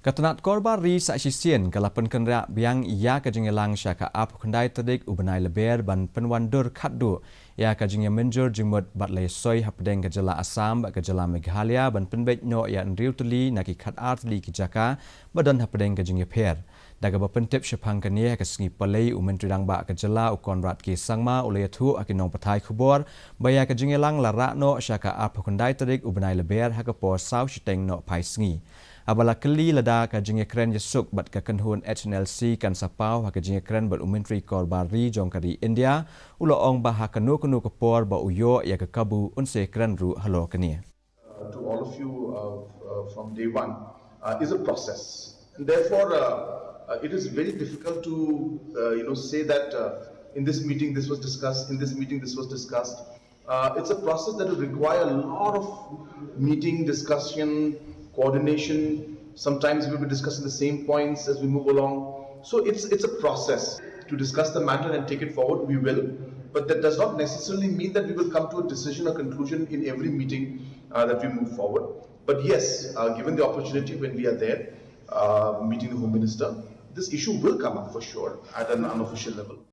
Katanat korban ri sa sisian kalapan kenra biang ia ke Jingialang syaka ap kundai Tarik ubenai Lber ban penwandur Khappud ia ke Jingia menjur jengmut batlai soy hapdeng ke jela Assam ke jela Meghalaya ban penbet no ia nriu tuli naki khat art li ki jaka badan hapdeng ke Jingia per daga bapentip syapang kania ke sengi palai menteri rangba ke jela ukon rat ki sangma ulai thu akinong patai khubor baya ke Jingialang larak no syaka ap kundai Tarik ubenai Lber hakapor sau syiteng no pai sengi abala keli lada ka jinge kren yesuk bat ka kenhun HNLC kan sapau ha ka jinge kren bat umentri korbari jongkari India ulo ong bah kanu kapor ba uyo ya ka kabu unse kren ru halo kania to all of you from day one is a process, and therefore it is very difficult to say that in this meeting this was discussed, in this meeting this was discussed. It's a process that will require a lot of meeting, discussion, coordination. Sometimes we'll be discussing the same points as we move along. So it's a process to discuss the matter and take it forward. We will, but that does not necessarily mean that we will come to a decision or conclusion in every meeting that we move forward. But yes, given the opportunity when we are there meeting the Home Minister, this issue will come up for sure at an unofficial level.